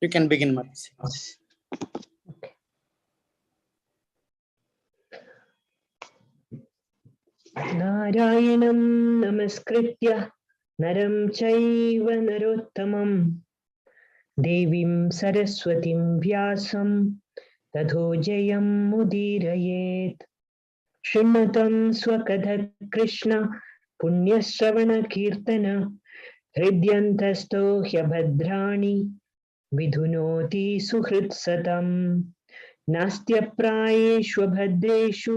You can begin, Mataji. Narayanam namaskritya naram chaiva narottamam devim saraswatim vyasam tadho jayam mudirayet shrimatam swakadha krishna punyasravana kirtana hridyantasto hyabhadrani vidhunoti suhritsatam nastya prayeshu bhadreshu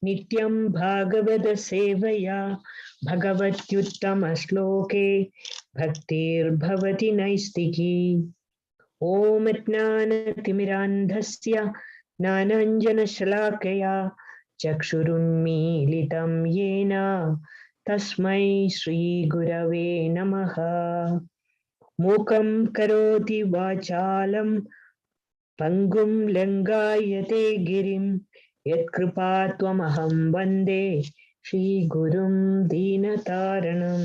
nityam bhagavada sevaya bhagavatyuttama shloke bhaktir bhavati naistiki om atnanatimirandhasya nananjana shalakaya chakshurunmilitam yena tasmai shri gurave namaha mukam karoti vachalam pangum langayate girim yat kripatvam vande Shri Gurum Dinataranam.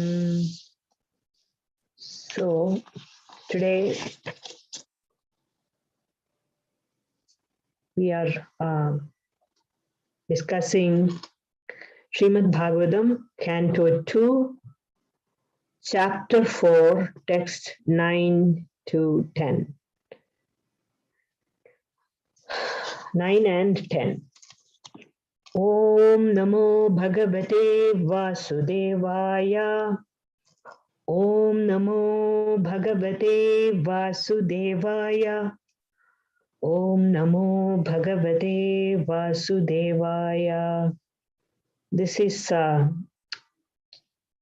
So today we are discussing Srimad Bhagavatam, Canto 2, Chapter 4, Text 9 to 10. 9 and 10. Om Namo Bhagavate Vasudevaya. Om Namo Bhagavate Vasudevaya. Om Namo Bhagavate Vasudevaya. This is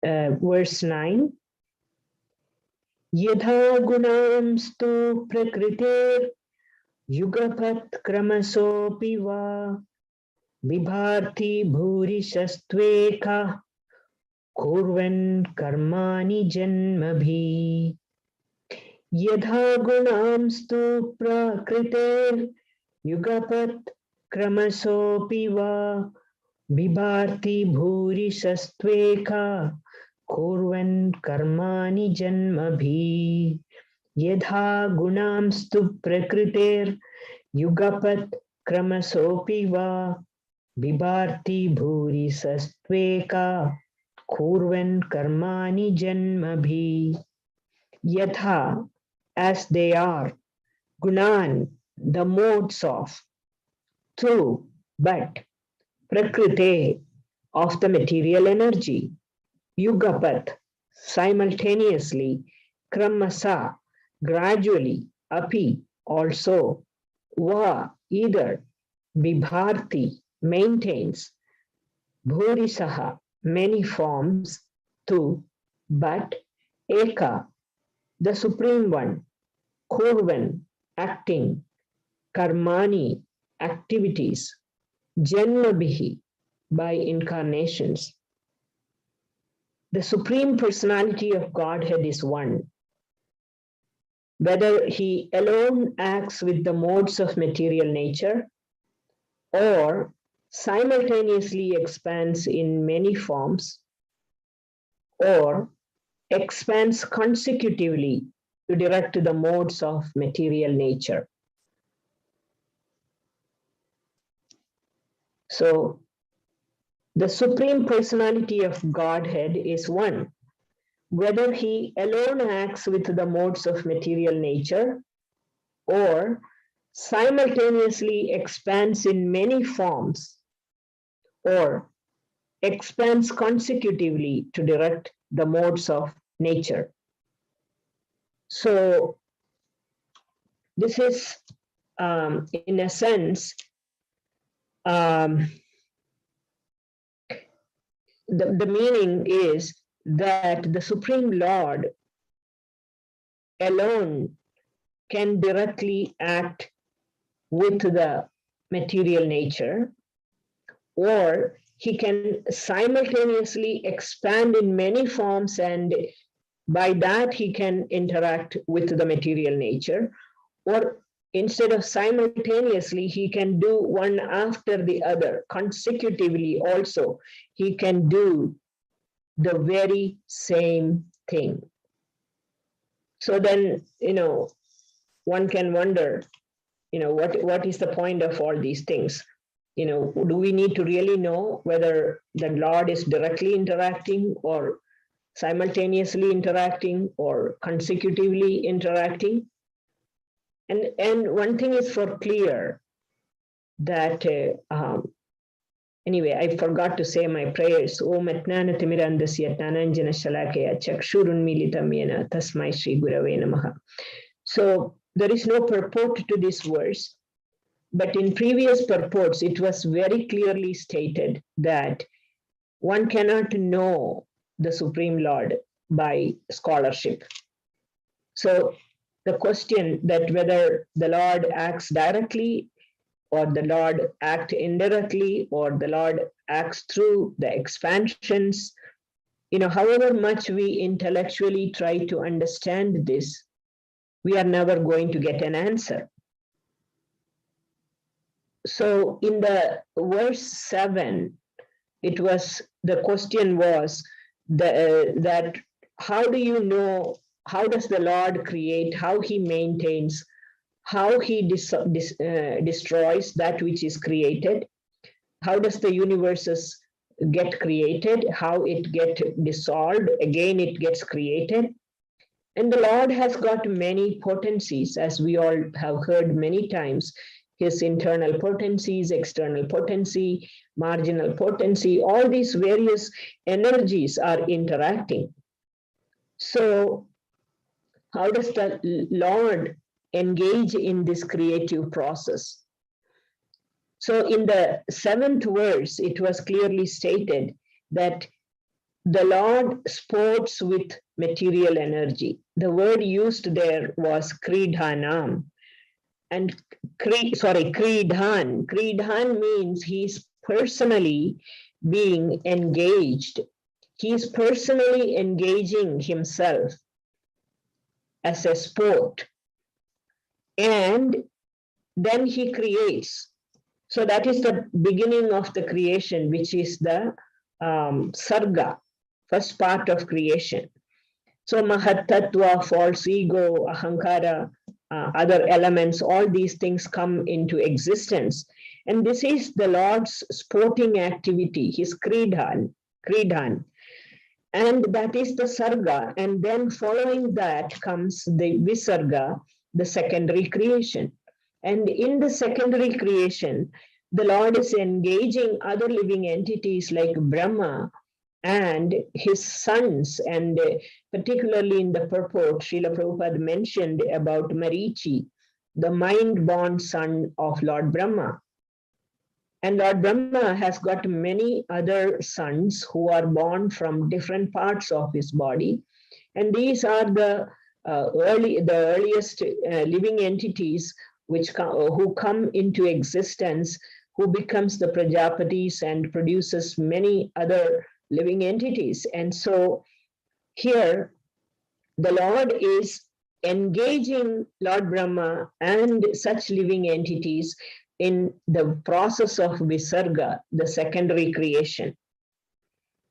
verse 9. Yadha gunamstu prakrite yugapat kramasopi va vibharti bhurisastveka kurvan karmani janmabhi. Yadha gunamstu prakrite yugapat kramasopi va vibharti bhurisastveka kurvan karmani janmabhi. Yadha gunamstu prakriter yugapat kramasopi va vibharti bhurisastveka kurvan karmani janmabhi. Yatha, as they are, gunan, the modes of, tu, but, prakrite, of the material energy, yugapat, simultaneously, kramasa, gradually, api, also, va, either, vibharti, maintains, bhurisaha, many forms, tu, but, eka, the Supreme One, kurvan, acting, karmani, activities, janmabhihi, by incarnations. The Supreme Personality of Godhead is one. Whether he alone acts with the modes of material nature or simultaneously expands in many forms or expands consecutively to direct the modes of material nature. So, the Supreme Personality of Godhead is one. Whether he alone acts with the modes of material nature or simultaneously expands in many forms or expands consecutively to direct the modes of nature. So this is, in a sense, the meaning is that the Supreme Lord alone can directly act with the material nature, or he can simultaneously expand in many forms, and by that he can interact with the material nature, or instead of simultaneously, he can do one after the other, consecutively also, he can do the very same thing. So then, one can wonder, what is the point of all these things? Do we need to really know whether the Lord is directly interacting or simultaneously interacting or consecutively interacting? And one thing is for clear that anyway, I forgot to say my prayers. Om Atnana Timirandasya Tananjana Shalakaya Chakshurunmilitam Yena Tasmai Shri Gurave Namaha. So there is no purport to this verse, but in previous purports, it was very clearly stated that one cannot know the Supreme Lord by scholarship. So the question that whether the Lord acts directly or the Lord acts indirectly or the Lord acts through the expansions, however much we intellectually try to understand this, we are never going to get an answer. So in the verse 7, the question was that how do you know, how does the Lord create, how he maintains, how he destroys that which is created, how does the universes get created, how it get dissolved, again it gets created. And the Lord has got many potencies, as we all have heard many times, his internal potencies, external potency, marginal potency, all these various energies are interacting. So how does the Lord engage in this creative process? So in the 7th verse, it was clearly stated that the Lord sports with material energy. The word used there was kridhanam. And kridhan. Kridhan means he's personally being engaged. He's personally engaging himself as a sport. And then he creates. So that is the beginning of the creation, which is the sarga, first part of creation. So mahattattva, false ego, ahankara, other elements, all these things come into existence. And this is the Lord's sporting activity, his kridhan. And that is the sarga. And then following that comes the visarga, the secondary creation. And in the secondary creation, the Lord is engaging other living entities like Brahma and his sons, and particularly in the purport, Srila Prabhupada mentioned about Marichi, the mind-born son of Lord Brahma. And Lord Brahma has got many other sons who are born from different parts of his body. And these are the earliest living entities who come into existence, who becomes the Prajapatis and produces many other living entities. And so here the Lord is engaging Lord Brahma and such living entities in the process of visarga, the secondary creation.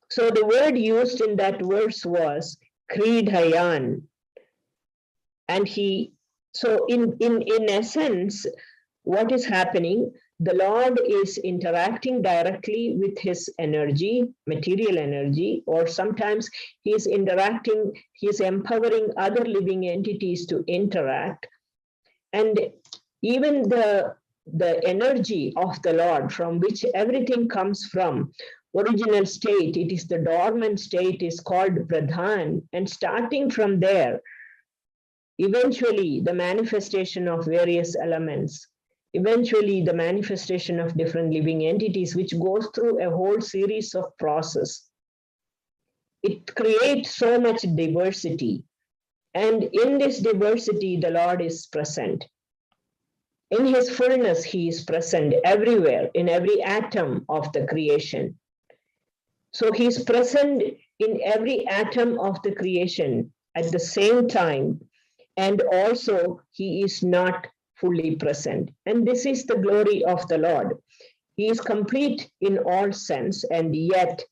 So the word used in that verse was kridhayan. And so in essence, what is happening? The Lord is interacting directly with his energy, material energy, or sometimes he's empowering other living entities to interact. And even the energy of the Lord, from which everything comes from, original state, it is the dormant state, is called pradhan. And starting from there, eventually the manifestation of various elements, eventually the manifestation of different living entities, which goes through a whole series of process. It creates so much diversity. And in this diversity, the Lord is present. In his fullness, he is present everywhere, in every atom of the creation. So he is present in every atom of the creation at the same time, and also he is not fully present. And this is the glory of the Lord. He is complete in all sense, and yet,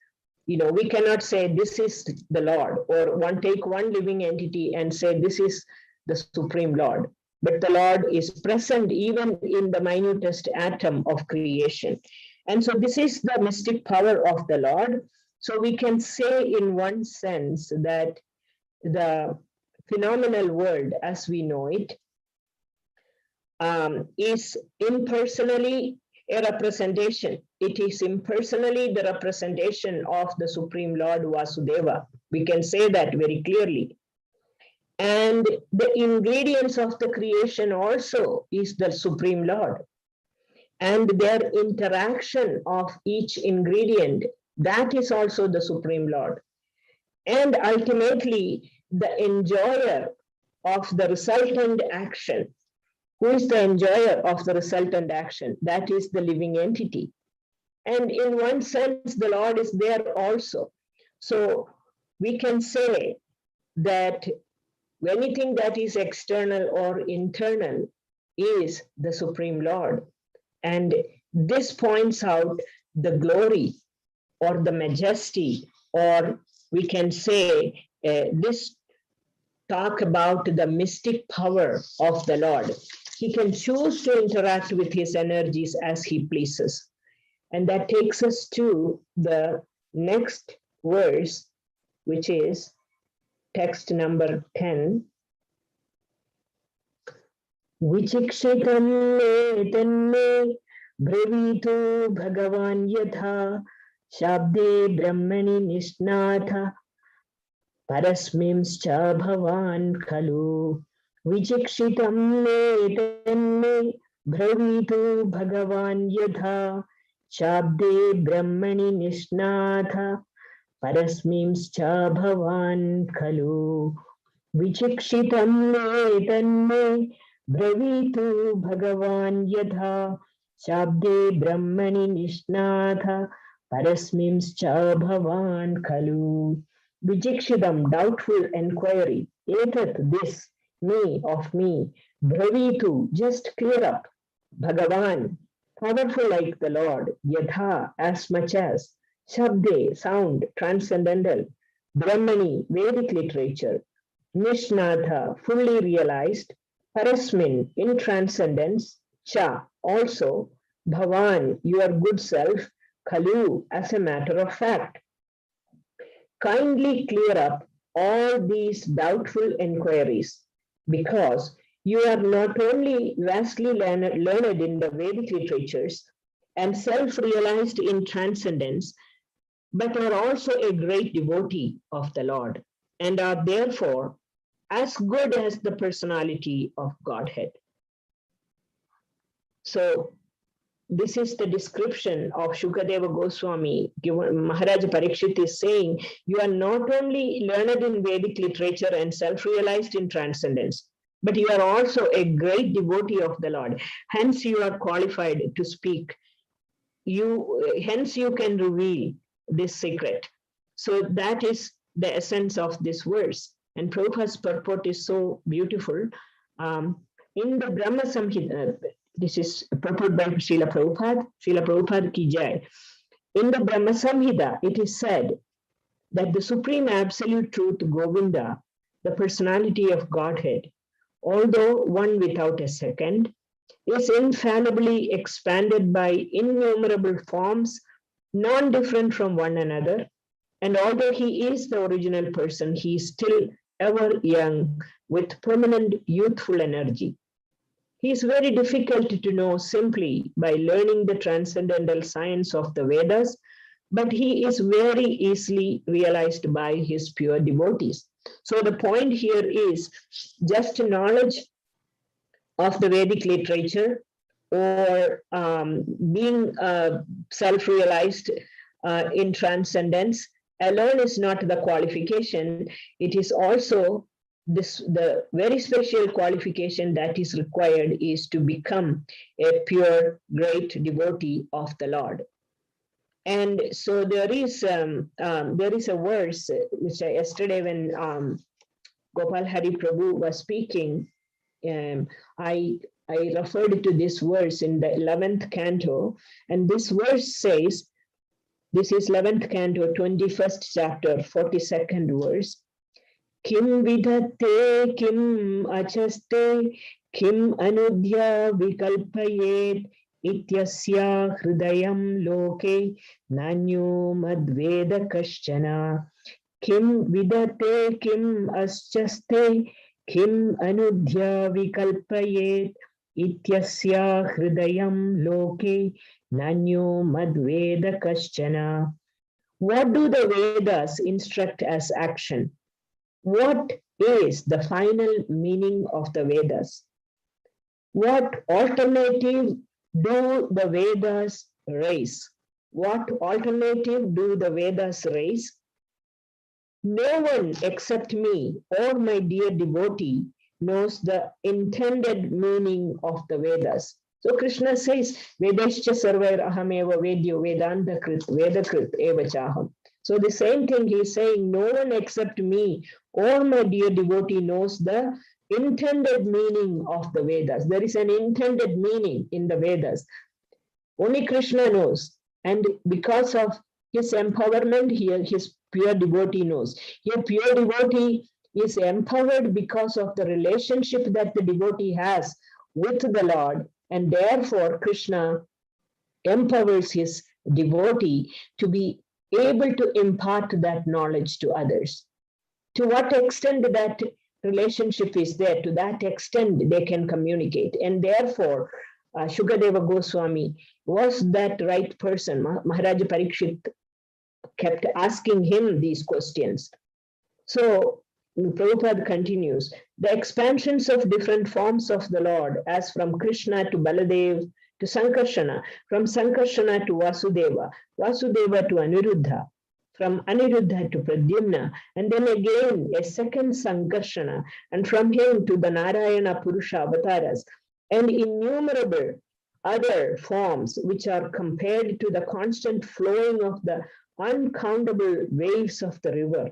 we cannot say this is the Lord, or take one living entity and say this is the Supreme Lord. but the Lord is present even in the minutest atom of creation. And so this is the mystic power of the Lord. So we can say in one sense that the phenomenal world as we know it is impersonally a representation. It is impersonally the representation of the Supreme Lord Vasudeva. We can say that very clearly. And the ingredients of the creation also is the Supreme Lord. And their interaction of each ingredient, that is also the Supreme Lord. And ultimately, the enjoyer of the resultant action. Who is the enjoyer of the resultant action? That is the living entity. And in one sense, the Lord is there also. So we can say that anything that is external or internal is the Supreme Lord. And this points out the glory or the majesty, or we can say this talk about the mystic power of the Lord. He can choose to interact with his energies as he pleases. And that takes us to the next verse, which is text number 10. Vichikshitam me tanme bravitu bhagavan yatha shabde brahmani nishnatha parasmimscha bhavan khalu. Vichikshitam me tanme bravitu bhagavan yatha shabde brahmani nishnatha parasmimscha bhavan khalu. Vichikshitam me tanme bravitu bhagavan yatha shabde brahmani nishnatha parasmimscha bhavan khalu. Vichikshidam, doubtful enquiry. Etat, this, me, of me. Bravitu, just clear up. Bhagavan, powerful like the Lord. Yatha, as much as. Shabde, sound, transcendental. Brahmani, Vedic literature. Nishnatha, fully realized. Parasmin, in transcendence. Cha, also. Bhavan, your good self. Khalu, as a matter of fact. Kindly clear up all these doubtful inquiries, because you are not only vastly learned in the Vedic literatures and self-realized in transcendence, but are also a great devotee of the Lord and are therefore as good as the personality of Godhead. So this is the description of Shukadeva Goswami. Maharaj Parikshit is saying, you are not only learned in Vedic literature and self-realized in transcendence, but you are also a great devotee of the Lord. Hence you are qualified to speak. Hence you can reveal this secret. So that is the essence of this verse. And Prabhupada's purport is so beautiful. In the Brahma Samhita, this is purport by Srila Prabhupada ki jai. In the Brahma Samhita, it is said that the Supreme Absolute Truth, Govinda, the personality of Godhead, although one without a second, is infallibly expanded by innumerable forms, non-different from one another. And although he is the original person, he is still ever young with permanent youthful energy. He is very difficult to know simply by learning the transcendental science of the Vedas, but he is very easily realized by his pure devotees. So the point here is just knowledge of the Vedic literature or being self-realized in transcendence alone is not the qualification. It is also the very special qualification that is required is to become a pure, great devotee of the Lord. And so there is a verse which yesterday when Gopal Hari Prabhu was speaking, I referred to this verse in the 11th canto, and this verse says, this is 11th canto, 21st chapter, 42nd verse. Kim vidhatte, kim achaste, Kim anudhya vikalpayet ityasya hridayam loke nanyo madveda kaschana. Kim vidate kim aschaste kim anudhya vikalpayet ityasya hridayam loke nanyo madveda kaschana. What do the Vedas instruct as action? What is the final meaning of the Vedas? What alternative do the Vedas raise? What alternative do the Vedas raise? No one except me or my dear devotee knows the intended meaning of the Vedas. So Krishna says, Vedascha sarvair ahameva vedyo vedanta krit vedakrit evachaham. So the same thing he is saying, no one except me or my dear devotee knows the intended meaning of the Vedas. There is an intended meaning in the Vedas. Only Krishna knows. And because of his empowerment, here his pure devotee knows. Here pure devotee is empowered because of the relationship that the devotee has with the Lord. And therefore, Krishna empowers his devotee to be able to impart that knowledge to others. To what extent that relationship is there, to that extent they can communicate. And therefore, Shukadeva Goswami was that right person. Maharaja Parikshit kept asking him these questions. So Prabhupada continues, the expansions of different forms of the Lord, as from Krishna to Baladev to Sankarshana, from Sankarshana to Vasudeva, Vasudeva to Aniruddha, from Aniruddha to Pradyumna, and then again a second Sankarshana, and from him to the Narayana Purusha avatars, and innumerable other forms which are compared to the constant flowing of the uncountable waves of the river,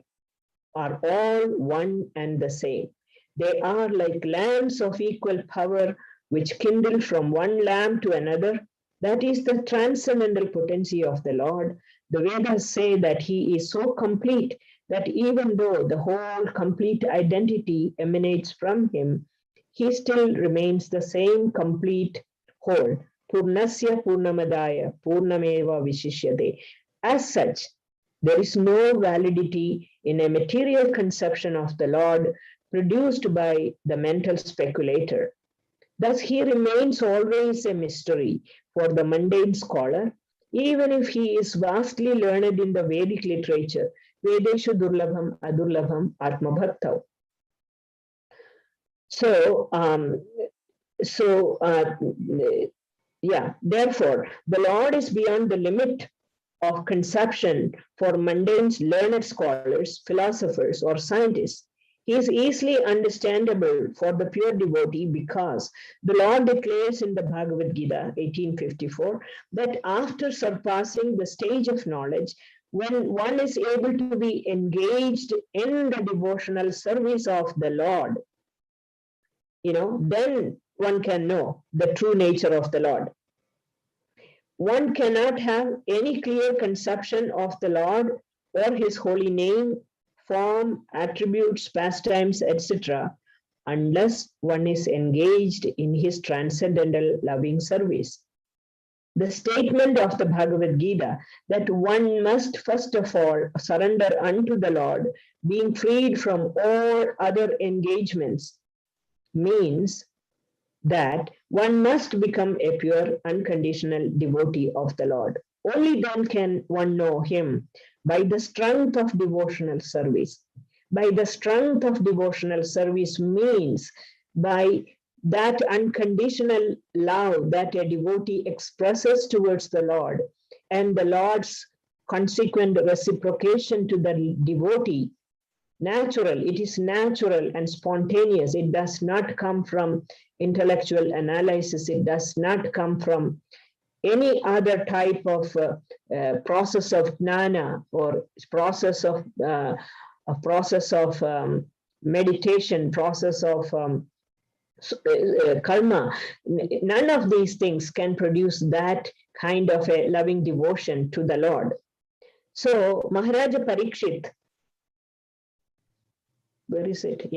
are all one and the same. They are like lamps of equal power which kindle from one lamp to another. That is the transcendental potency of the Lord. The Vedas say that he is so complete that even though the whole complete identity emanates from him, he still remains the same complete whole. Purnasya Purnamadaya Purnameva Vishishyate. As such, there is no validity in a material conception of the Lord produced by the mental speculator. Thus, he remains always a mystery for the mundane scholar, even if he is vastly learned in the Vedic literature, Vedeshu Durlabham Adurlabham Atmabhaktav. Therefore, the Lord is beyond the limit of conception for mundane learned scholars, philosophers, or scientists. He is easily understandable for the pure devotee because the Lord declares in the Bhagavad Gita 1854 that after surpassing the stage of knowledge, when one is able to be engaged in the devotional service of the Lord, then one can know the true nature of the Lord. One cannot have any clear conception of the Lord or his holy name, form, attributes, pastimes, etc., unless one is engaged in his transcendental loving service. The statement of the Bhagavad Gita that one must first of all surrender unto the Lord, being freed from all other engagements, means that one must become a pure, unconditional devotee of the Lord. Only then can one know him by the strength of devotional service. By the strength of devotional service means by that unconditional love that a devotee expresses towards the Lord and the Lord's consequent reciprocation to the devotee. It is natural and spontaneous. It does not come from intellectual analysis. It does not come from any other type of process of jnana or process of meditation, process of karma. None of these things can produce that kind of a loving devotion to the Lord. So Maharaja Parikshit, where is it?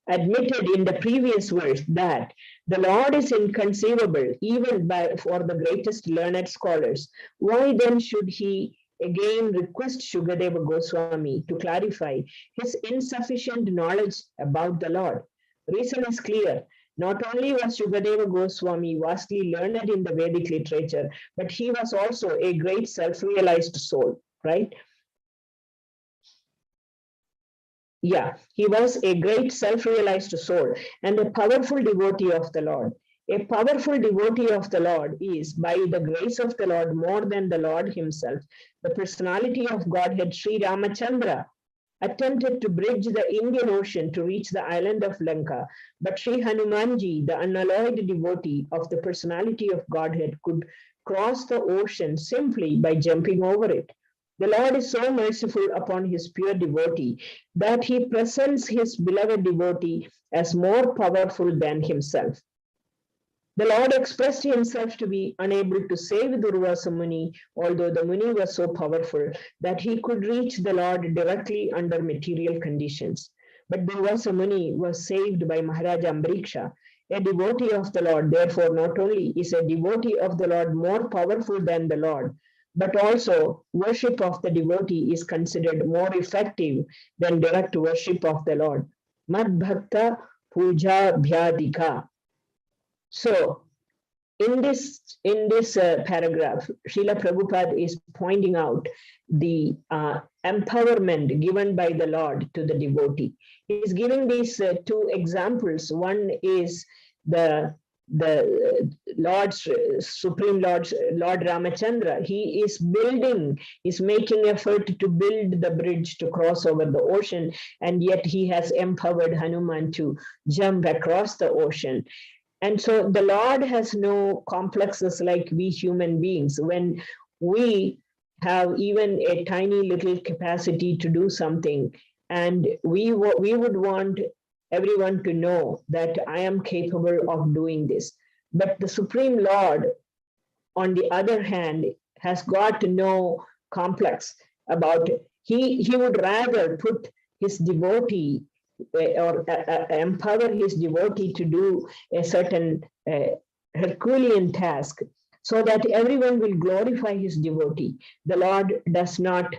admitted in the previous verse that the Lord is inconceivable even for the greatest learned scholars, why then should he again request Shukadeva Goswami to clarify his insufficient knowledge about the Lord? Reason is clear. Not only was Shukadeva Goswami vastly learned in the Vedic literature, but he was also a great self-realized soul, right? Yeah, he was a great self-realized soul and a powerful devotee of the Lord. A powerful devotee of the Lord is, by the grace of the Lord, more than the Lord himself. The personality of Godhead, Sri Ramachandra, attempted to bridge the Indian Ocean to reach the island of Lanka, but Sri Hanumanji, the unalloyed devotee of the personality of Godhead, could cross the ocean simply by jumping over it. The Lord is so merciful upon his pure devotee that he presents his beloved devotee as more powerful than himself. The Lord expressed himself to be unable to save Durvasa Muni, although the Muni was so powerful that he could reach the Lord directly under material conditions. But Durvasa Muni was saved by Maharaja Ambariksha, a devotee of the Lord. Therefore, not only is a devotee of the Lord more powerful than the Lord, but also worship of the devotee is considered more effective than direct worship of the Lord. Mad Bhakta Puja Bhyadika. So, in this paragraph, Srila Prabhupada is pointing out the empowerment given by the Lord to the devotee. He is giving these two examples. One is the Lord's Supreme Lord Ramachandra. He is making effort to build the bridge to cross over the ocean, and yet he has empowered Hanuman to jump across the ocean. And so the Lord has no complexes like we human beings. When we have even a tiny little capacity to do something, and we would want everyone to know that I am capable of doing this. But the Supreme Lord, on the other hand, has got no complex about it. He would rather put his devotee or empower his devotee to do a certain Herculean task so that everyone will glorify his devotee. The Lord does not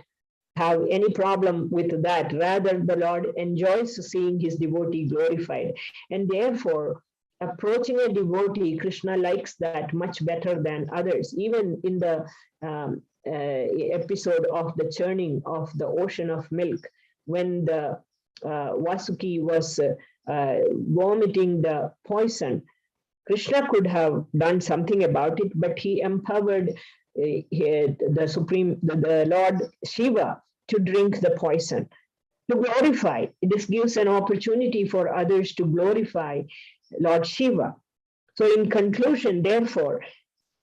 have any problem with that. Rather, the Lord enjoys seeing his devotee glorified. And therefore, approaching a devotee, Krishna likes that much better than others. Even in the episode of the churning of the ocean of milk, when the Vasuki was vomiting the poison, Krishna could have done something about it, but he empowered the Lord Shiva to drink the poison, to glorify. This gives an opportunity for others to glorify Lord Shiva. So in conclusion, therefore,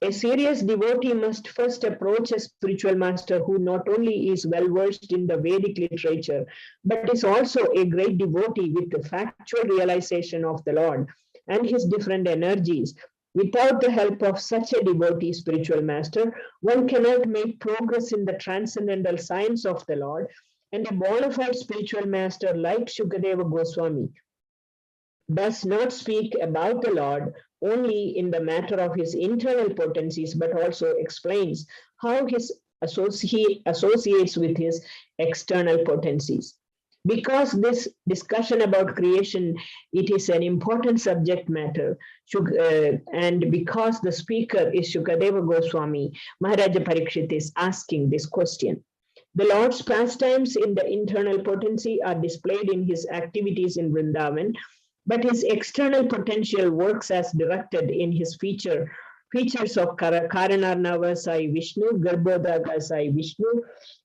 a serious devotee must first approach a spiritual master who not only is well versed in the Vedic literature, but is also a great devotee with the factual realization of the Lord and his different energies. Without the help of such a devotee spiritual master, one cannot make progress in the transcendental science of the Lord, and a bona fide spiritual master like Shukadeva Goswami does not speak about the Lord only in the matter of his internal potencies, but also explains how he associates with his external potencies. Because this discussion about creation, it is an important subject matter, and because the speaker is Shukadeva Goswami, Maharaja Parikshit is asking this question. The Lord's pastimes in the internal potency are displayed in his activities in Vrindavan, but his external potential works as directed in his features of Karanarnava Sai Vishnu, Garbhodaga Sai Vishnu,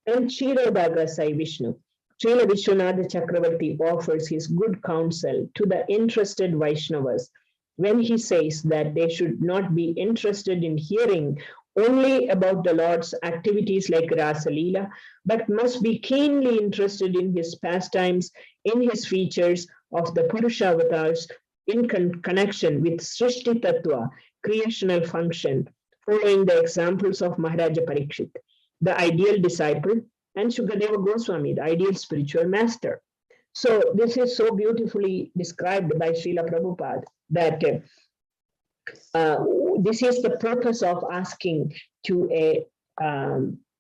and Kshirodaga Sai Vishnu. Srila Vishwanath Chakravarti offers his good counsel to the interested Vaishnavas when he says that they should not be interested in hearing only about the Lord's activities like Rasa Leela, but must be keenly interested in his pastimes, in his features of the Purusha avatars in connection with Srishti Tattva, creational function, following the examples of Maharaja Parikshit, the ideal disciple, and Shukadeva Goswami, the ideal spiritual master. So this is so beautifully described by Srila Prabhupada that this is the purpose of asking to a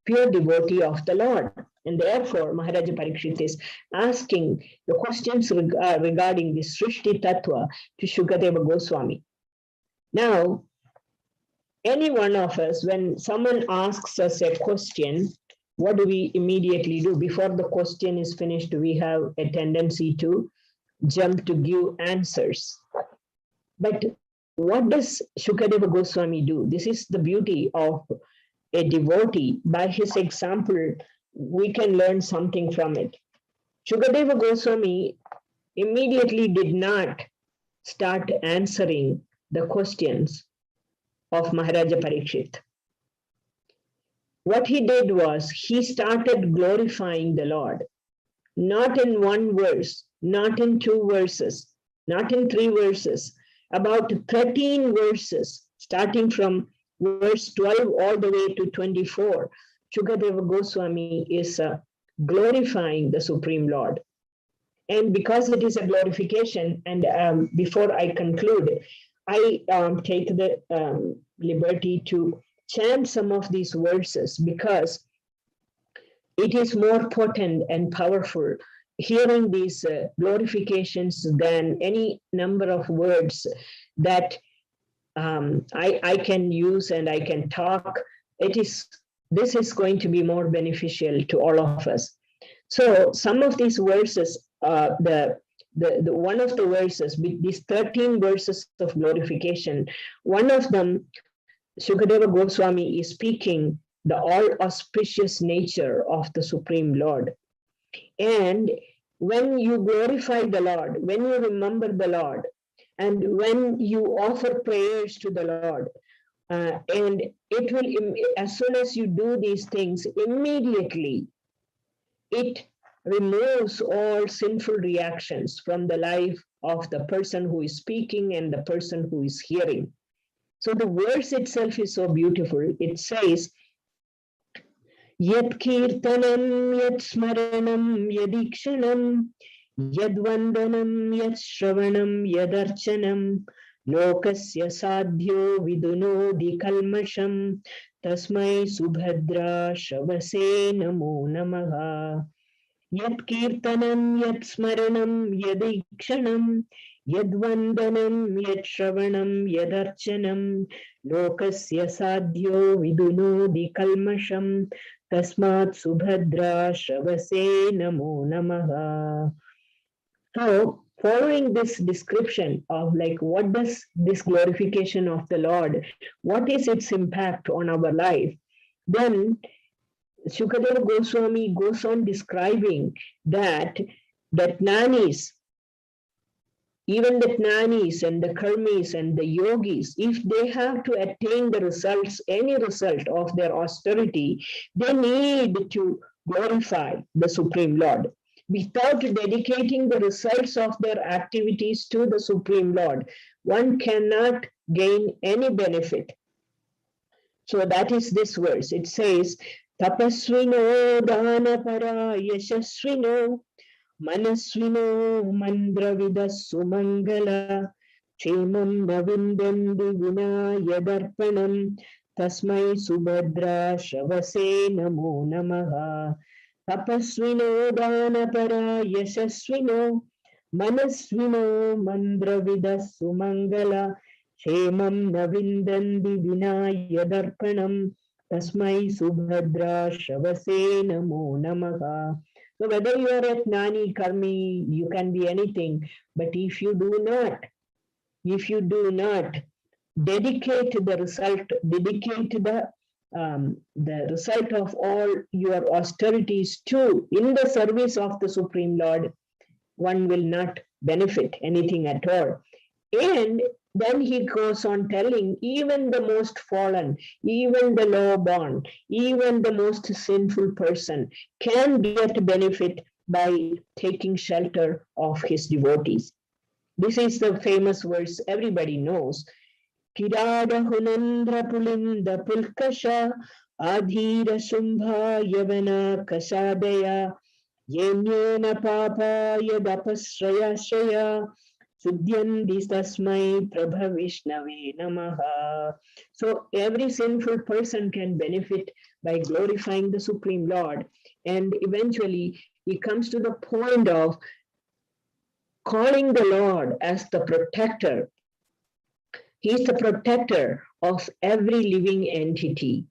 pure devotee of the Lord. And therefore, Maharaja Parikshit is asking the questions regarding the Srishti Tattva to Shukadeva Goswami. Now, any one of us, when someone asks us a question, what do we immediately do? Before the question is finished, we have a tendency to jump to give answers. But what does Shukadeva Goswami do? This is the beauty of a devotee. By his example, we can learn something from it. Shukadeva Goswami immediately did not start answering the questions of Maharaja Parikshit. What he did was he started glorifying the Lord, not in one verse, not in 2 verses, not in 3 verses, about 13 verses, starting from verse 12 all the way to 24. Shukadeva Goswami is glorifying the Supreme Lord. And because it is a glorification, and before I conclude, I take the liberty to chant some of these verses because it is more potent and powerful hearing these glorifications than any number of words that I can use and I can talk. This is going to be more beneficial to all of us. So some of these verses, the one of the verses, these 13 verses of glorification, one of them, Shukadeva Goswami is speaking the all auspicious nature of the Supreme Lord. And when you glorify the Lord, when you remember the Lord, and when you offer prayers to the Lord, and it will, as soon as you do these things, immediately it removes all sinful reactions from the life of the person who is speaking and the person who is hearing. So the verse itself is so beautiful. It says, Yat kirtanam, yat smaranam, yadikshanam, yadvandanam, yat shravanam, yadarchanam, lokasya sadhyo vidunodi kalmasham, tasmai subhadra shavase namo namaha. Yat kirtanam, yat smaranam, yadikshanam, yadvandanam, yat shravanam, yadarchanam, lokasya sadhyo vidunodi kalmasham, tasmat subhadra shavase namo namaha. So, following this description of like what does this glorification of the Lord, what is its impact on our life, then Shukadeva Goswami goes on describing that jnanis, even the jnanis and the karmis and the yogis, if they have to attain the results, any result of their austerity, they need to glorify the Supreme Lord. Without dedicating the results of their activities to the Supreme Lord, one cannot gain any benefit. So that is this verse. It says, Tapasvino dhanapara yashasvino Manasvino mandravida sumangala Chemam navindandi vina yadarpanam Tasmai subhadra shavase namo namaha. Tapasvino dhanapara yashasvino Manasvino mandravida sumangala Chemam navindandi vina yadarpanam Tasmai subhadra shavase namo namaha. So whether you are a jnani, karmi, you can be anything, but if you do not dedicate the result, dedicate the result of all your austerities to in the service of the Supreme Lord, one will not benefit anything at all. And then he goes on telling, even the most fallen, even the low-born, even the most sinful person can get benefit by taking shelter of his devotees. This is the famous verse everybody knows. Kirada hunandra pulinda pulkasha adhira sumbha yavana kasadaya Yenyena papa yadapasraya Sudhyandi tasmai prabhavishnave namaha. So every sinful person can benefit by glorifying the Supreme Lord. And eventually he comes to the point of calling the Lord as the protector. He is the protector of every living entity.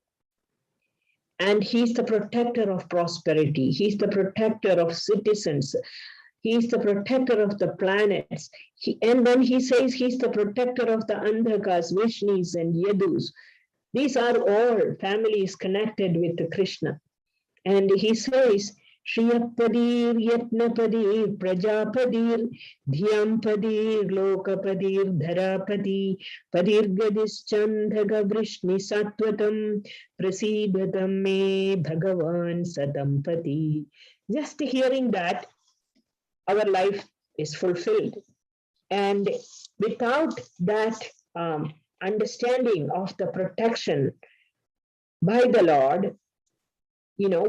And he's the protector of prosperity. He's the protector of citizens. He's the protector of the planets. And then he says he's the protector of the Andhakas, Vishnus, and Yadus. These are all families connected with Krishna. And he says, Shriyapadir, Yatnapadir, Prajapadir, Dhyampadir, Lokapadir, Dharapati, Padir Gadischandhaga Vrishni Sattvatam, Prasidatam me Bhagavan Sadampati. Just hearing that, our life is fulfilled. And without that understanding of the protection by the Lord, we all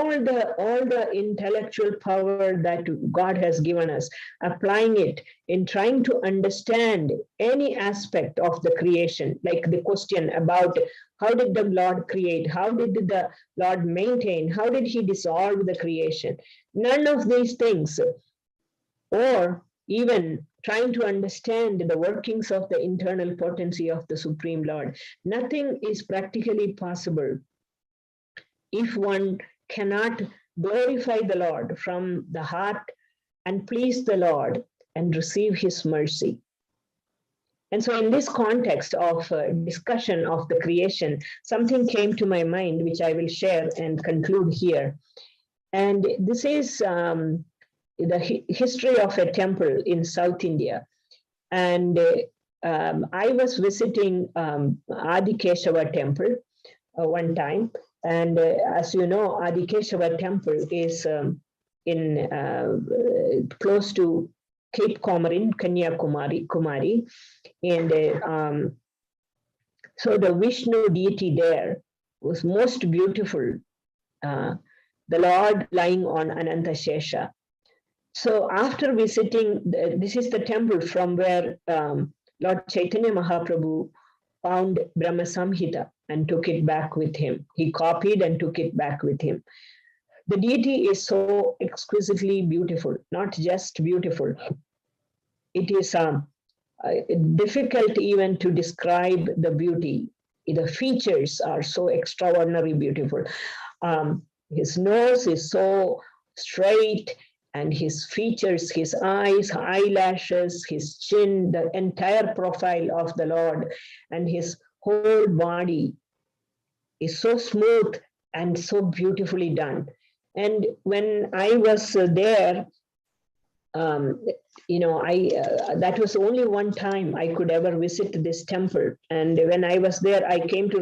the intellectual power that God has given us, applying it in trying to understand any aspect of the creation, like the question about how did the Lord create, how did the Lord maintain, how did he dissolve the creation? None of these things, or even trying to understand the workings of the internal potency of the Supreme Lord. Nothing is practically possible if one cannot glorify the Lord from the heart and please the Lord and receive his mercy. And so in this context of discussion of the creation, something came to my mind, which I will share and conclude here. And this is the history of a temple in South India. And I was visiting Adikeshava temple one time. And as you know, Adikeshava temple is in close to Cape Comorin, Kanyakumari. And so the Vishnu deity there was most beautiful. The Lord lying on Ananta Shesha. So after visiting, this is the temple from where Lord Chaitanya Mahaprabhu found Brahma Samhita and took it back with him. He copied and took it back with him. The deity is so exquisitely beautiful, not just beautiful. It is difficult even to describe the beauty. The features are so extraordinarily beautiful. His nose is so straight, and his features, his eyes, eyelashes, his chin, the entire profile of the Lord, and his whole body is so smooth and so beautifully done. And when I was there, that was only one time I could ever visit this temple. And when I was there, I came to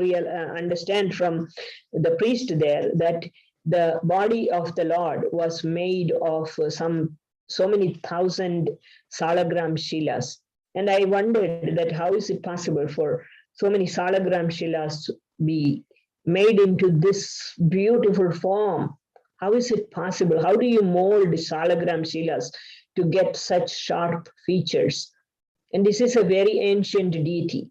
understand from the priest there that the body of the Lord was made of so many thousand salagram shilas. And I wondered that how is it possible for so many salagram shilas to be made into this beautiful form? How is it possible? How do you mold salagram shilas to get such sharp features? And this is a very ancient deity.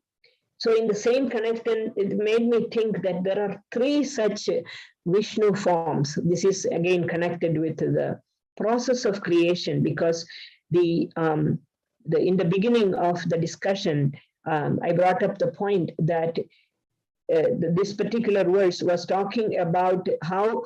So in the same connection, it made me think that there are 3 such Vishnu forms. This is again connected with the process of creation, because in the beginning of the discussion, I brought up the point that this particular verse was talking about how,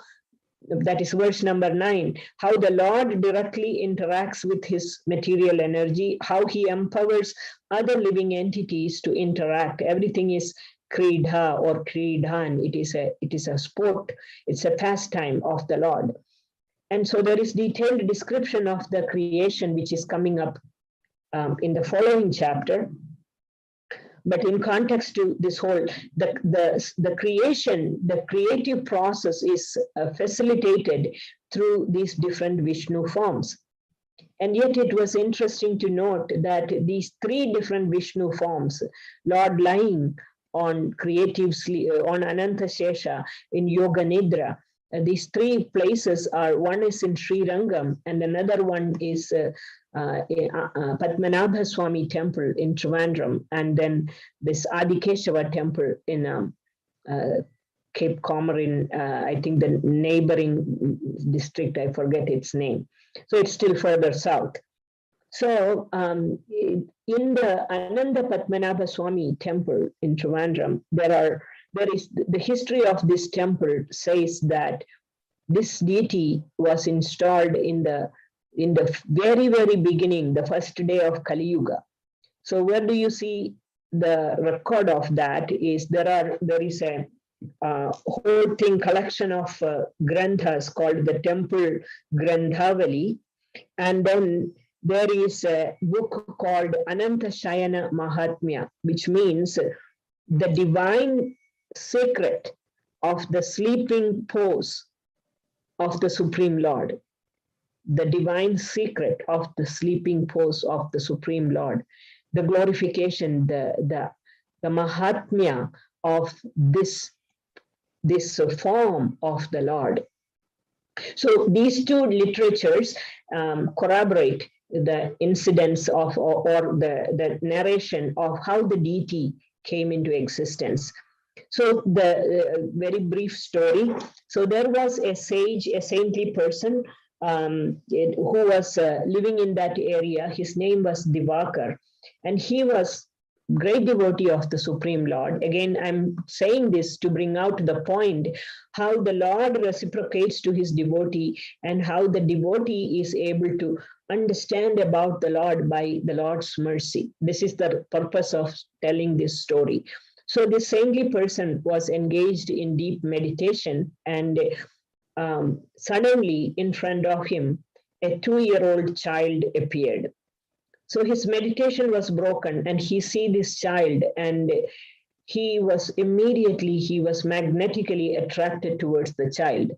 that is verse number 9, how the Lord directly interacts with his material energy, how he empowers other living entities to interact. Everything is kridha or kridhan. It is a sport. It's a pastime of the Lord. And so there is detailed description of the creation, which is coming up in the following chapter. But in context to this whole, the creation, the creative process is facilitated through these different Vishnu forms. And yet it was interesting to note that these 3 different Vishnu forms, Lord lying on creative sleep, on Ananta Shesha in Yoga Nidra, these three places are, one is in Sri Rangam and another one is Padmanabha Swami temple in Trivandrum, and then this Adikeshava temple in Cape Comorin, I think the neighboring district, I forget its name. So it's still further south. So in the Ananda Padmanabha Swami temple in Trivandrum, there is the history of this temple says that this deity was installed in the very, very beginning, the first day of Kali Yuga. So where do you see the record of that is there is a whole thing collection of granthas called the Temple Granthavali, and then there is a book called Ananta Shayana Mahatmya, which means the divine secret of the sleeping pose of the Supreme Lord. The divine secret of the sleeping pose of the Supreme Lord, the glorification, the Mahatmya of this form of the Lord. So these two literatures corroborate the incidents of or the narration of how the deity came into existence. So the very brief story. So there was a sage, a saintly person who was living in that area. His name was Divakar, and he was great devotee of the Supreme Lord. Again, I'm saying this to bring out the point how the Lord reciprocates to his devotee and how the devotee is able to understand about the Lord by the Lord's mercy. This is the purpose of telling this story. So this saintly person was engaged in deep meditation, and suddenly in front of him, a 2-year-old child appeared. So his meditation was broken, and he see this child, and he was magnetically attracted towards the child.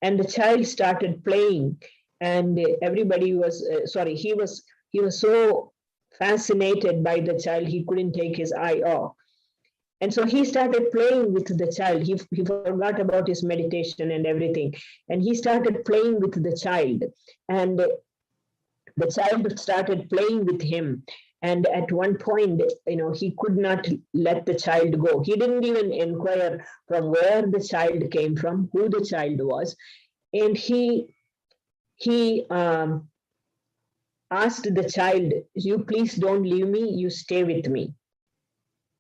And the child started playing, and everybody was, he was so fascinated by the child, he couldn't take his eye off. And so he started playing with the child. He forgot about his meditation and everything. And he started playing with the child. And the child started playing with him. And at one point, he could not let the child go. He didn't even inquire from where the child came from, who the child was. And he asked the child, "You please don't leave me, you stay with me."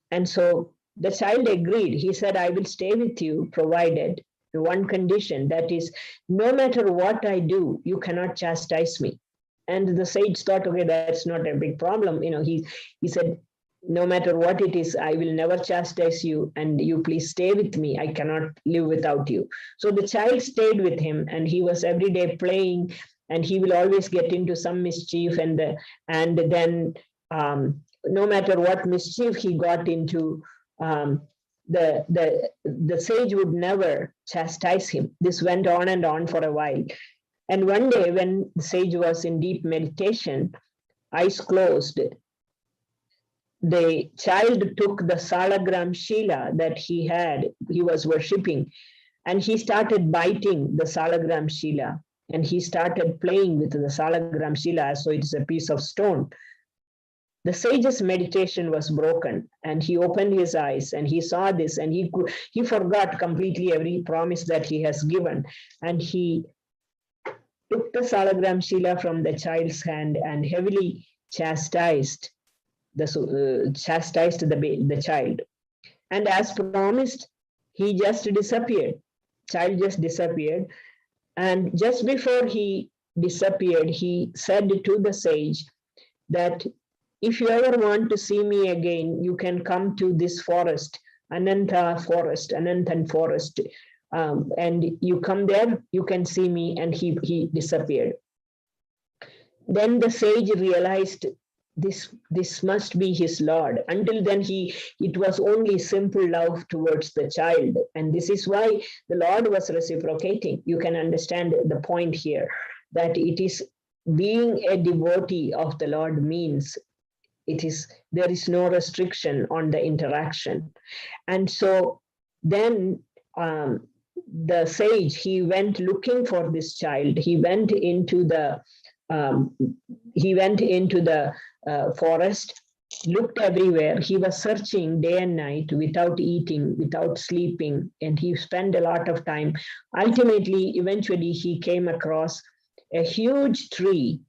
And so the child agreed. He said, "I will stay with you, provided the one condition, that is, no matter what I do, you cannot chastise me." And the sage thought, okay, that's not a big problem. He said, "No matter what it is, I will never chastise you, and you please stay with me. I cannot live without you." So the child stayed with him, and he was every day playing, and he will always get into some mischief, and then no matter what mischief he got into, the sage would never chastise him. This went on and on for a while. And one day when the sage was in deep meditation, eyes closed, the child took the salagram shila that he was worshipping, and he started biting the salagram shila, and he started playing with the salagram shila, so it's a piece of stone. The sage's meditation was broken, and he opened his eyes, and he saw this, and he forgot completely every promise that he has given, and he took the salagram shila from the child's hand and heavily chastised the child. And as promised, he just disappeared. Child just disappeared. And just before he disappeared, he said to the sage that, "If you ever want to see me again, you can come to this forest, Ananthan forest. And you come there, you can see me." And he disappeared. Then the sage realized this must be his Lord. Until then, it was only simple love towards the child. And this is why the Lord was reciprocating. You can understand the point here, that it is being a devotee of the Lord means there is no restriction on the interaction. And so then the sage, he went looking for this child. He went into the forest, looked everywhere. He was searching day and night without eating, without sleeping, and he spent a lot of time. Ultimately, eventually, he came across a huge tree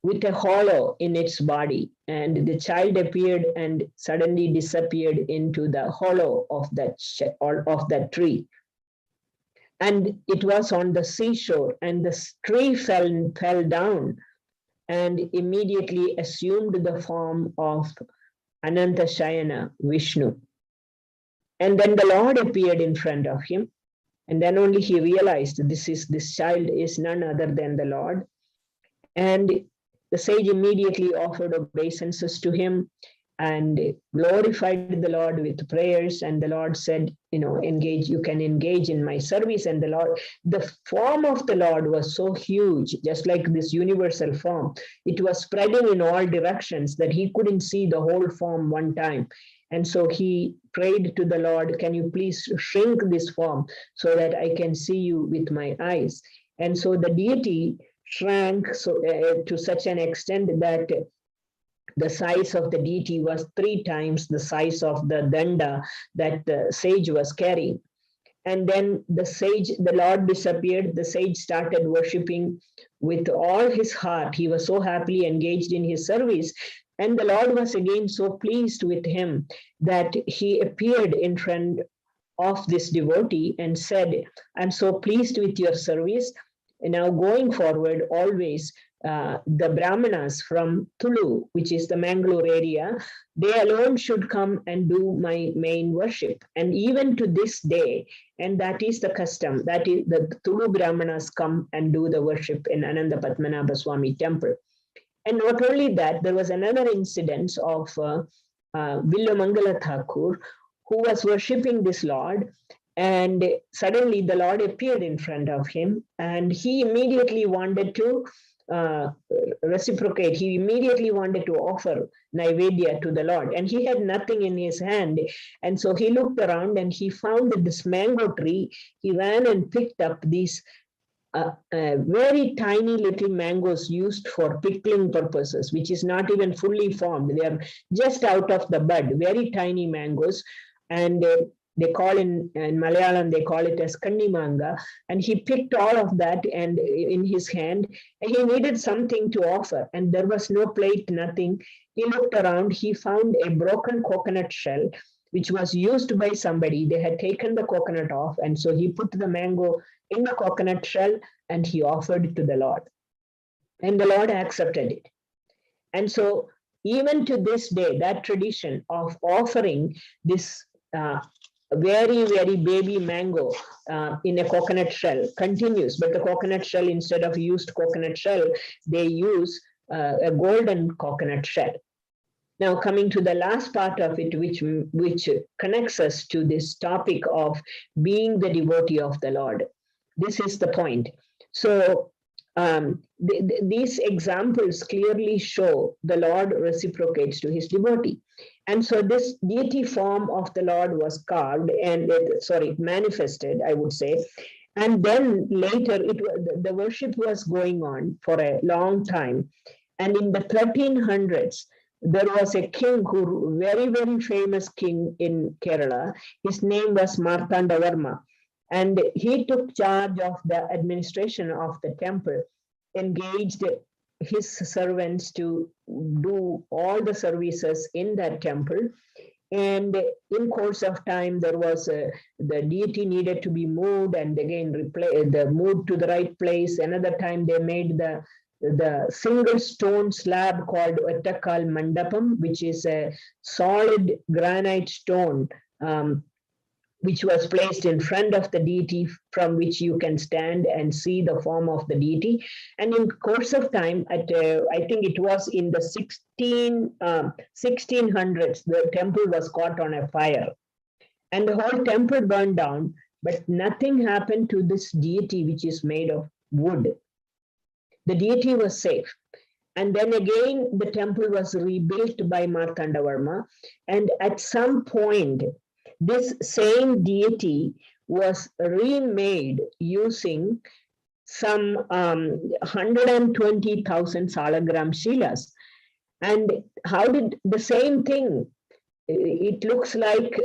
with a hollow in its body, and the child appeared and suddenly disappeared into the hollow of that tree. And it was on the seashore, and the tree fell down and immediately assumed the form of Ananta Shayana, Vishnu. And then the Lord appeared in front of him, and then only he realized this child is none other than the Lord. And the sage immediately offered obeisances to him and glorified the Lord with prayers. And the Lord said, you can engage in my service. And the form of the Lord was so huge, just like this universal form. It was spreading in all directions that he couldn't see the whole form one time. And so he prayed to the Lord, can you please shrink this form so that I can see you with my eyes? And so the deity shrank to such an extent that the size of the deity was 3 times the size of the danda that the sage was carrying. And then the Lord disappeared. The sage started worshipping with all his heart. He was so happily engaged in his service. And the Lord was again so pleased with him that he appeared in front of this devotee and said, I'm so pleased with your service. And now going forward, always the Brahmanas from Tulu, which is the Mangalore area, they alone should come and do my main worship. And even to this day, and that is the custom, that is the Tulu Brahmanas come and do the worship in Ananda Padmanabha Swami temple. And not only that, there was another incident of Villamangala Thakur, who was worshipping this Lord. And suddenly the Lord appeared in front of him, and he immediately wanted to reciprocate. He immediately wanted to offer Naivedya to the Lord, and he had nothing in his hand. And so he looked around and he found this mango tree. He ran and picked up these very tiny little mangoes used for pickling purposes, which is not even fully formed. They are just out of the bud, very tiny mangoes. And they call in Malayalam, they call it as kannimanga. And he picked all of that and in his hand, and he needed something to offer. And there was no plate, nothing. He looked around, he found a broken coconut shell, which was used by somebody. They had taken the coconut off. And so he put the mango in the coconut shell and he offered it to the Lord. And the Lord accepted it. And so even to this day, that tradition of offering this very, very baby mango in a coconut shell continues. But the coconut shell, instead of used coconut shell, they use a golden coconut shell. Now, coming to the last part of it, which connects us to this topic of being the devotee of the Lord. This is the point. So these examples clearly show the Lord reciprocates to his devotee. And so this deity form of the Lord was carved and, manifested, I would say. And then later, the worship was going on for a long time. And in the 1300s, there was a king who, very, very famous king in Kerala. His name was Martandavarma. And he took charge of the administration of the temple, engaged his servants to do all the services in that temple. And in course of time, there was the deity needed to be moved and again moved to the right place. Another time they made the single stone slab called Ettakal Mandapam, which is a solid granite stone, which was placed in front of the deity, from which you can stand and see the form of the deity. And in course of time, I think it was in the 1600s, the temple was caught on a fire. And the whole temple burned down, but nothing happened to this deity, which is made of wood. The deity was safe. And then again, the temple was rebuilt by Martandavarma. And at some point, this same deity was remade using some 120,000 salagram shilas. And how did the same thing? It looks like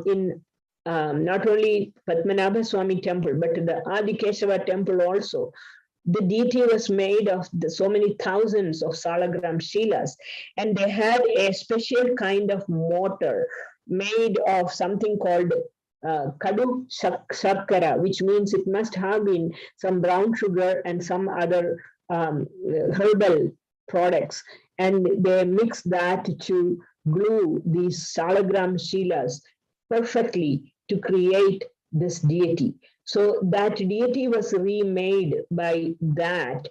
in not only Padmanabha Swami temple, but the Adikeshava temple also. The deity was made of so many thousands of salagram shilas, and they had a special kind of mortar made of something called kadu shakkara, which means it must have been some brown sugar and some other herbal products, and they mixed that to glue these salagram shilas perfectly to create this deity. So that deity was remade by that.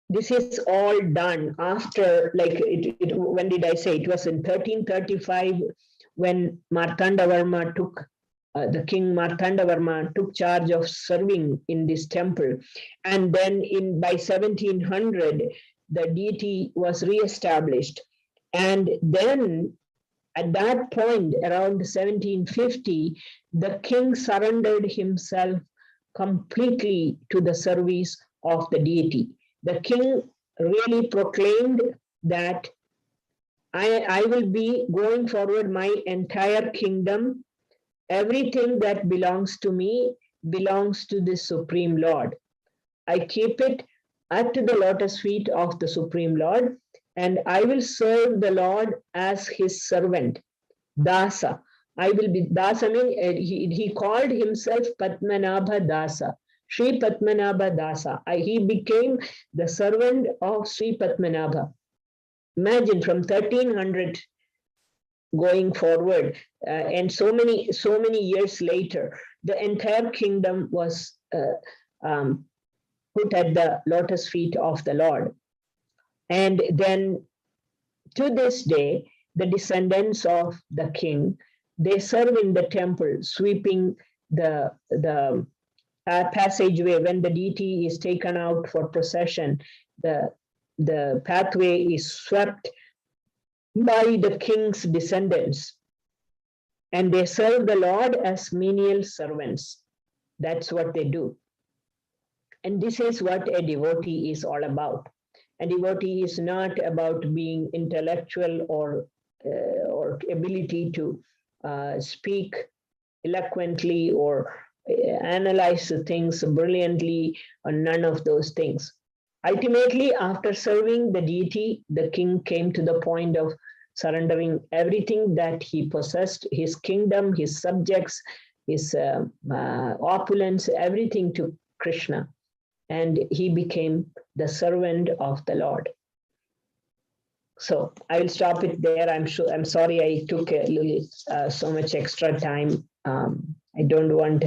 This is all done after, like, when did I say? It was in 1335 when Martandavarma took, the king Martandavarma took charge of serving in this temple. And then by 1700, the deity was reestablished. And then at that point, around 1750, the king surrendered himself completely to the service of the deity. The king really proclaimed that I will be going forward my entire kingdom. Everything that belongs to me belongs to the Supreme Lord. I keep it at the lotus feet of the Supreme Lord, and I will serve the Lord as his servant, Dasa. I will be Dasa, he called himself Padmanabha Dasa, Sri Padmanabha Dasa. He became the servant of Sri Padmanabha. Imagine, from 1300 going forward, and so many years later, the entire kingdom was put at the lotus feet of the Lord. And then to this day, the descendants of the king, they serve in the temple, sweeping the passageway. When the deity is taken out for procession, the pathway is swept by the king's descendants, and they serve the Lord as menial servants. That's what they do. And this is what a devotee is all about. A devotee is not about being intellectual or ability to speak eloquently or analyze things brilliantly, or none of those things. Ultimately, after serving the deity, the king came to the point of surrendering everything that he possessed, his kingdom, his subjects, his opulence, everything to Krishna. And he became the servant of the Lord. So I will stop it there. I'm sorry I took a little so much extra time. I don't want.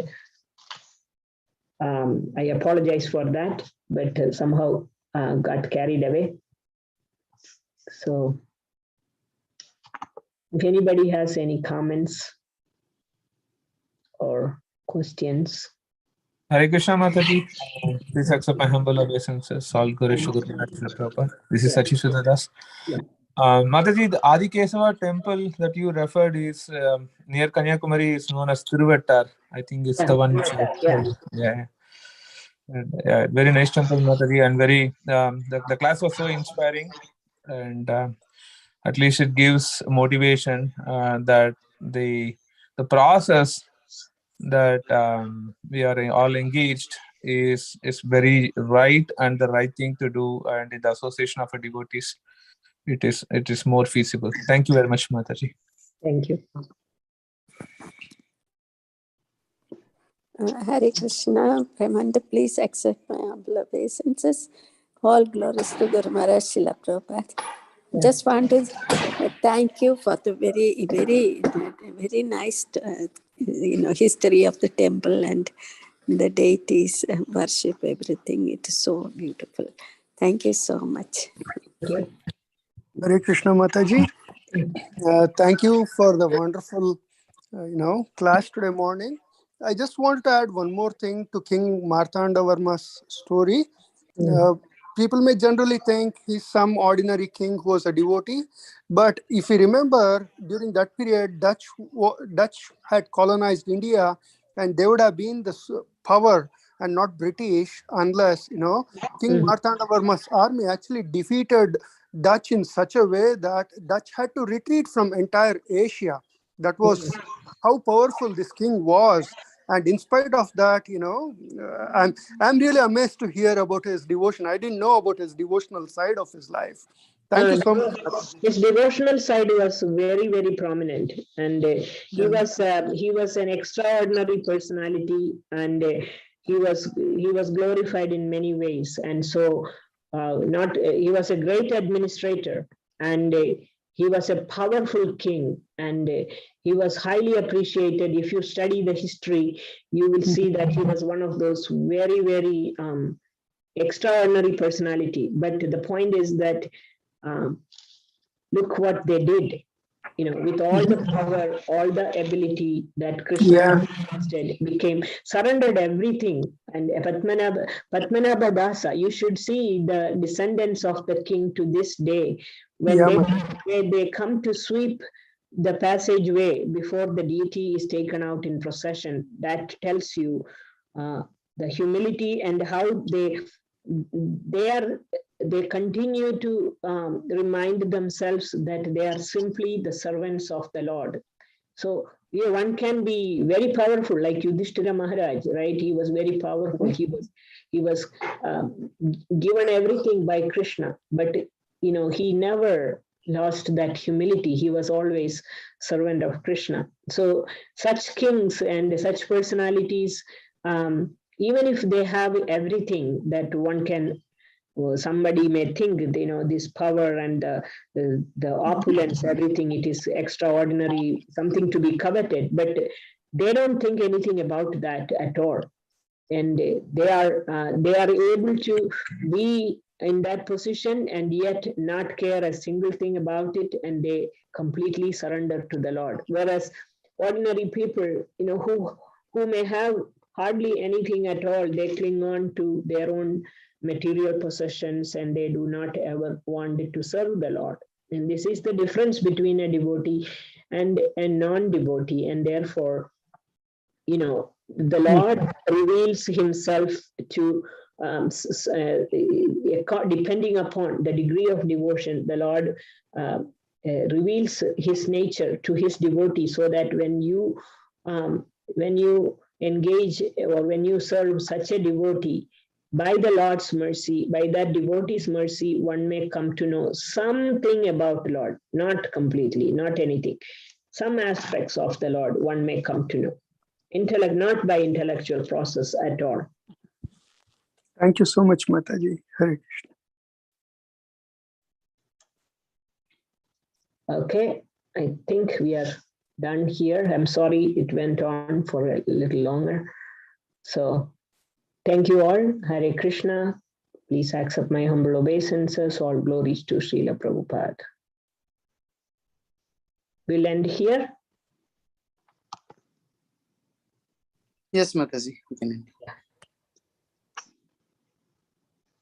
I apologize for that, but somehow got carried away. So, if anybody has any comments or questions. Hare Krishna, Mataji. Please accept my humble obeisances. All Guru Prabhupada. This is Sachi Sudadas. Yeah. Mataji, the Adi Kesava temple that you referred is near Kanyakumari is known as Thiruvettar. I think it's the one. Yeah, very nice temple, Mataji, and very the class was so inspiring, and at least it gives motivation that the process that we are all engaged is very right and the right thing to do, and in the association of devotees, it is more feasible. Thank you very much, Mataji. Thank you. Hare Krishna, Premananda, please accept my humble obeisances. All glories to Guru Maharaj Srila Prabhupada. Just want to thank you for the very nice history of the temple and the deities worship, everything. It is so beautiful. Thank you so much. Hare Krishna, Mataji. Thank you for the wonderful class today morning. I just wanted to add one more thing to King Martandavarma's story. People may generally think he's some ordinary king who was a devotee, but if you remember, during that period, Dutch had colonized India, and they would have been the power and not British, unless, you know, King Martandavarma's army actually defeated Dutch in such a way that Dutch had to retreat from entire Asia. That was how powerful this king was. And in spite of that, you know, I'm really amazed to hear about his devotion. I didn't know about his devotional side of his life. Thank you so much. His devotional side was very, very prominent, and he was an extraordinary personality, and he was glorified in many ways. And so, he was a great administrator, and he was a powerful king, and he was highly appreciated. If you study the history, you will see that he was one of those very, very extraordinary personality. But the point is that look what they did, you know, with all the power, all the ability that Krishna surrendered everything. And Padmanabha Dasa, you should see the descendants of the king to this day, when they come to sweep the passageway before the deity is taken out in procession. That tells you the humility and how they continue to remind themselves that they are simply the servants of the Lord. So one can be very powerful, like Yudhishthira Maharaj, right? He was very powerful. He was given everything by Krishna, but you know, he never lost that humility. He was always servant of Krishna. So such kings and such personalities, even if they have everything that one can, somebody may think, you know, this power and the opulence, everything, it is extraordinary, something to be coveted, but they don't think anything about that at all. And they are able to be in that position and yet not care a single thing about it, and they completely surrender to the Lord. Whereas ordinary people, you know, who may have hardly anything at all, they cling on to their own material possessions, and they do not ever want to serve the Lord. And this is the difference between a devotee and a non-devotee. And therefore, you know, the Lord reveals himself to, depending upon the degree of devotion, the Lord reveals his nature to his devotee, so that when you engage or when you serve such a devotee, by the Lord's mercy, by that devotee's mercy, one may come to know something about the Lord, not completely, not anything. Some aspects of the Lord one may come to know. Not by intellectual process at all. Thank you so much, Mataji. Hare Krishna. Okay, I think we are done here. I'm sorry it went on for a little longer. So thank you all. Hare Krishna. Please accept my humble obeisances. All glories to Srila Prabhupada. We'll end here. Yes, Mataji, we can end. Yeah.